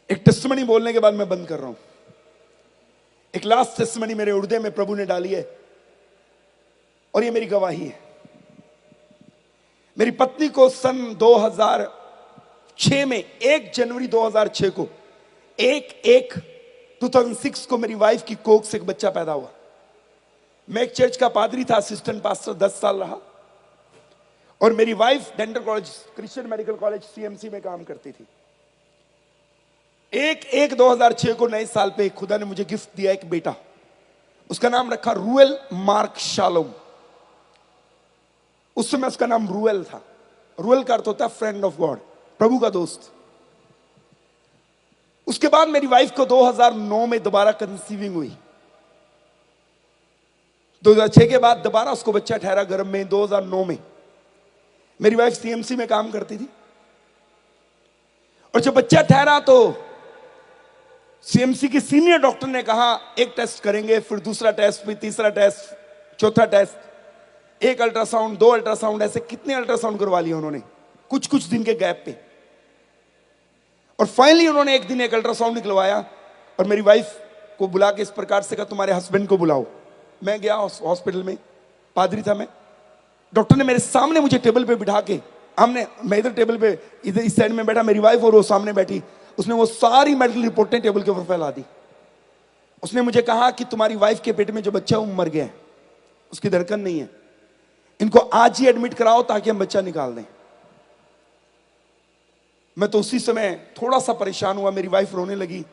एक टेस्टिमनी बोलने के बाद मैं बंद कर रहा हूं। एक लास्ट टेस्टिमनी मेरे हृदय में प्रभु ने डाली है और ये मेरी गवाही है। मेरी पत्नी को सन 2006 में 1 जनवरी 2006 को 2006 को मेरी वाइफ की कोख से एक बच्चा पैदा हुआ। मैं एक चर्च का पादरी था, असिस्टेंट पास्टर 10 साल रहा और मेरी wife dental college, Christian medical college CMC में काम करती थी। 1/1/2006 को नए साल पे खुदा ने मुझे गिफ्ट दिया एक बेटा। उसका नाम रखा रूएल मार्क शालोम। उस समय उसका नाम रूएल था। रूएल का अर्थ होता है फ्रेंड ऑफ गॉड, प्रभु का दोस्त। उसके बाद मेरी वाइफ को 2009 में दोबारा कंसीविंग हुई। 2006 के बाद दोबारा उसको बच्चा ठहरा गर्भ में 2009 में। मेरी वाइफ सीएमसी में काम करती थी और जब बच्चा ठहरा तो सीएमसी की सीनियर डॉक्टर ने कहा एक टेस्ट करेंगे, फिर दूसरा टेस्ट, फिर तीसरा टेस्ट, चौथा टेस्ट, एक अल्ट्रासाउंड, 2 अल्ट्रासाउंड, ऐसे कितने अल्ट्रासाउंड करवा लिए उन्होंने कुछ कुछ दिन के गैप पे। और फाइनली उन्होंने एक दिन एक अल्ट्रासाउंड निकलवाया और मेरी वाइफ को बुला के इस प्रकार से कहा तुम्हारे हस्बैंड को बुलाओ। मैं गया हॉस्पिटल में, पादरी था मैं। डॉक्टर ने मेरे सामने मुझे टेबल पे बिठा के, मैं इधर टेबल पे इधर इस साइड में बैठा, मेरी वाइफ और वो सामने बैठी। उसने वो सारी मेडिकल रिपोर्टें टेबल के ऊपर फैला दी। उसने मुझे कहा कि तुम्हारी वाइफ के पेट में जो बच्चा वो मर गया है, उसकी धड़कन नहीं है, इनको आज ही एडमिट कराओ ताकि हम बच्चा निकाल दें। मैं तो उसी समय थोड़ा सा परेशान हुआ, मेरी वाइफ रोने लगी।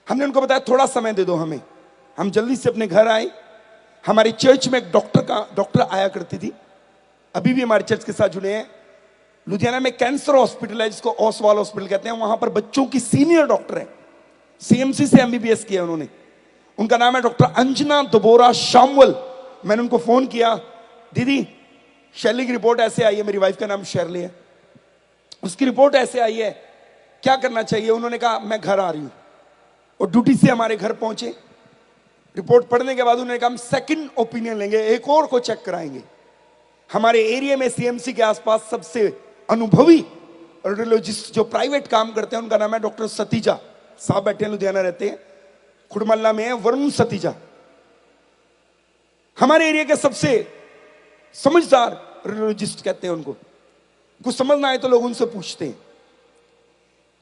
हमने उनको बताया थोड़ा समय दे दो हमें। हम जल्दी से अपने घर आए। हमारे चर्च में एक डॉक्टर आया करती थी, अभी भी हमारे चर्च के साथ जुड़े हैं। लुधियाना में कैंसर हॉस्पिटल है जिसको ओसवाल हॉस्पिटल कहते हैं, वहां पर बच्चों की सीनियर डॉक्टर है, सीएमसी से एमबीबीएस किया उन्होंने। उनका नाम है डॉक्टर अंजना दबोरा शामवल। मैंने उनको फोन किया, दीदी शैली की रिपोर्ट ऐसे आई है, मेरी वाइफ का नाम शैरली है, उसकी रिपोर्ट ऐसे आई है, क्या करना चाहिए? उन्होंने कहा मैं घर आ रही हूं। और ड्यूटी से हमारे घर पहुंचे। रिपोर्ट पढ़ने के बाद उन्होंने कहा हम सेकंड ओपिनियन लेंगे, एक और को चेक कराएंगे। हमारे एरिया में सीएमसी के आसपास सबसे अनुभवी रेडियोलॉजिस्ट जो प्राइवेट काम करते हैं उनका नाम है डॉक्टर सतीजा साहब, बैठे हैं, लुधियाना रहते हैं, खुड़मल्ला में है, वरुण सतीजा। हमारे एरिया के सबसे समझदार रेडियोलॉजिस्ट कहते हैं उनको। कुछ समझना है तो लोग उनसे पूछते हैं।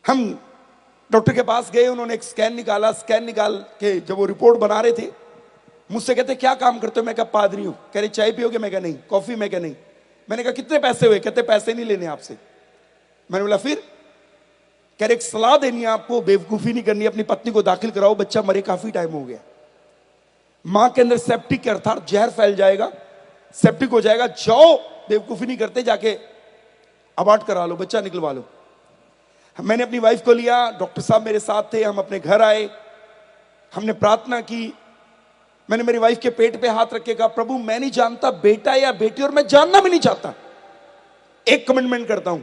हम डॉक्टर के पास गए, उन्होंने एक स्कैन निकाला। स्कैन निकाल के जब वो रिपोर्ट बना रहे थे, मुझसे कहते क्या काम करते हो? मैं कहा पादरी हूं। कह रहे चाय पियोगे? मैं कहा नहीं। कॉफी? मैं कहा नहीं। मैंने कहा कितने पैसे हुए? कहते पैसे नहीं लेने आपसे। मैंने बोला फिर? कह रहे एक सलाह देनी है आपको, बेवकूफी नहीं करनी, अपनी पत्नी को दाखिल कराओ, बच्चा मरे काफी टाइम हो गया, मां के अंदर सेप्टिक अर्थात जहर फैल जाएगा, सेप्टिक हो जाएगा, जाओ, बेवकूफी नहीं करते, जाके अबार्ट करा लो, बच्चा निकलवा लो। मैंने अपनी वाइफ को लिया, डॉक्टर साहब मेरे साथ थे, हम अपने घर आए, हमने प्रार्थना की। मैंने मेरी वाइफ के पेट पे हाथ रख के कहा प्रभु मैं नहीं जानता बेटा या बेटी, और मैं जानना भी नहीं चाहता, एक कमिटमेंट करता हूं,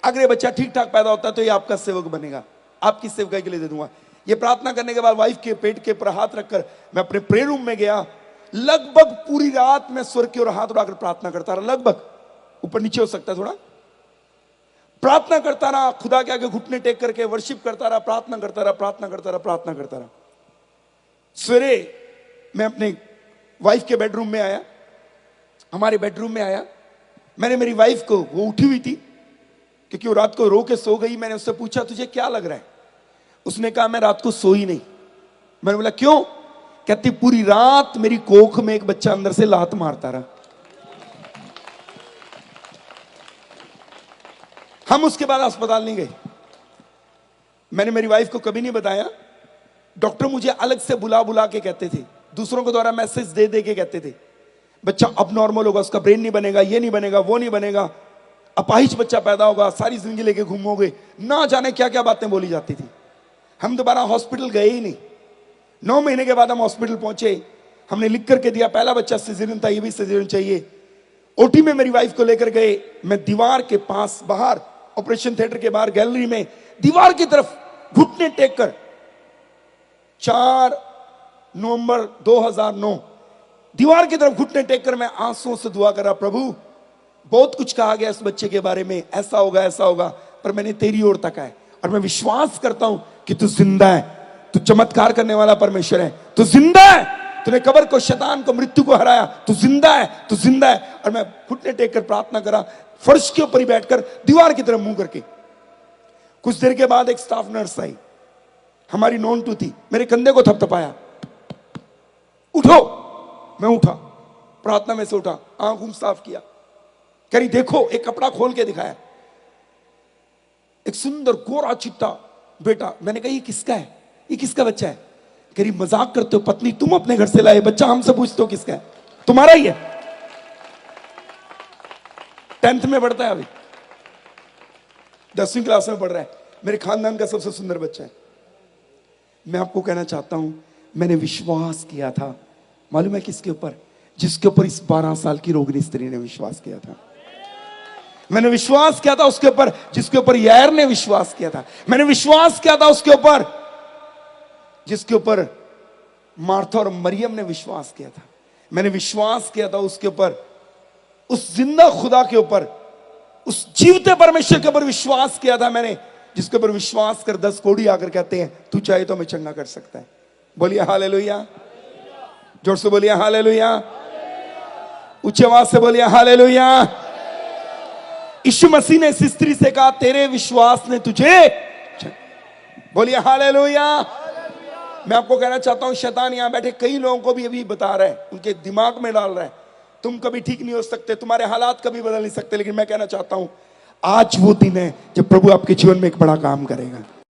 अगर ये बच्चा ठीक ठाक पैदा होता है तो ये आपका सेवक बनेगा, आपकी सेवकाई के लिए दे दूंगा। ये प्रार्थना करने के बाद वाइफ के पेट के ऊपर हाथ रखकर मैं अपने प्रेयर रूम में गया। लगभग पूरी रात में स्वर की ओर हाथ उठाकर प्रार्थना करता रहा, लगभग, ऊपर नीचे हो सकता है थोड़ा, प्रार्थना करता रहा, खुदा के आगे घुटने टेक करके वर्शिप करता रहा, प्रार्थना करता रहा, प्रार्थना करता रहा, प्रार्थना करता रहा। सवेरे मैं अपने वाइफ के बेडरूम में आया, हमारे बेडरूम में आया। मैंने मेरी वाइफ को, वो उठी हुई थी क्योंकि वो रात को रो के सो गई, मैंने उससे पूछा तुझे क्या लग रहा है? उसने कहा मैं रात को सोई नहीं। मैंने बोला क्यों? कहती पूरी रात मेरी कोख में एक बच्चा अंदर से लात मारता रहा। हम उसके बाद अस्पताल नहीं गए। मैंने मेरी वाइफ को कभी नहीं बताया। डॉक्टर मुझे अलग से बुला बुला के कहते थे, दूसरों को द्वारा मैसेज दे दे के कहते थे बच्चा अब नॉर्मल होगा, उसका ब्रेन नहीं बनेगा, ये नहीं बनेगा, वो नहीं बनेगा, अपाहिज बच्चा पैदा होगा, सारी जिंदगी लेके घूमोगे, ना जाने क्या क्या बातें बोली जाती थी। हम दोबारा हॉस्पिटल गए ही नहीं। 9 महीने के बाद हम हॉस्पिटल पहुंचे, हमने लिख करके दिया पहला बच्चा सिजेरियन था, ये भी सिजेरियन चाहिए। ओटी में मेरी वाइफ को लेकर गए, मैं दीवार के पास बाहर, ऑपरेशन थिएटर के बाहर गैलरी में दीवार की तरफ घुटने टेक कर 4 नवंबर 2009 दीवार की तरफ घुटने टेक कर मैं आंसुओं से दुआ कर रहा, प्रभु बहुत कुछ कहा गया इस बच्चे के बारे में, ऐसा होगा ऐसा होगा, पर मैंने तेरी ओर तका है। और मैं विश्वास करता हूं कि तू जिंदा है, तू चमत्कार करने वाला परमेश्वर है, तू जिंदा है, तूने कब्र को, शैतान को, मृत्यु को हराया, तू जिंदा है, तू जिंदा है। और मैं घुटने टेक कर प्रार्थना करा, फर्श के ऊपर ही बैठकर दीवार की तरफ मुंह करके। कुछ देर के बाद एक स्टाफ नर्स आई, हमारी नॉन टू थी, मेरे कंधे को थपथपाया, उठो। मैं उठा, प्रार्थना में से उठा, आंख साफ किया, कह रही देखो, एक कपड़ा खोल के दिखाया, एक सुंदर गोरा चिट्टा बेटा। मैंने कहा ये किसका है, ये किसका बच्चा है? कह रही मजाक करते हो पत्नी, तुम अपने घर से लाए बच्चा, हमसे पूछते हो किसका है? तुम्हारा ही है, 10th में पढ़ता है, अभी 10वीं क्लास में पढ़ रहा है, मेरे खानदान का सबसे सुंदर बच्चा है। मैं आपको कहना चाहता हूं, मैंने विश्वास किया था, मालूम है किसके ऊपर? जिसके ऊपर इस 12 साल की रोगिणी स्त्री ने विश्वास किया था। मैंने विश्वास किया था उसके ऊपर जिसके ऊपर यार ने विश्वास किया था। मैंने विश्वास किया था उसके ऊपर जिसके ऊपर मार्था और मरियम ने विश्वास किया था। मैंने विश्वास किया था उसके ऊपर, उस जिंदा खुदा के ऊपर, उस जीवते परमेश्वर के ऊपर विश्वास किया था मैंने, जिसके ऊपर विश्वास कर 10 कोढ़ी आकर कहते हैं तू चाहे तो हमें चंगा कर सकता है। बोलिए हालेलुया, जोर से बोलिए हालेलुया, उच्च आवाज से बोलिए हालेलुया। यीशु मसीह ने इस स्त्री से कहा तेरे विश्वास ने तुझे, बोलिए हालेलुया। मैं आपको कहना चाहता हूं, शैतान यहां बैठे कई लोगों को भी अभी बता रहा है, उनके दिमाग में डाल रहा है तुम कभी ठीक नहीं हो सकते, तुम्हारे हालात कभी बदल नहीं सकते। लेकिन मैं कहना चाहता हूं आज वो दिन है जब प्रभु आपके जीवन में एक बड़ा काम करेगा।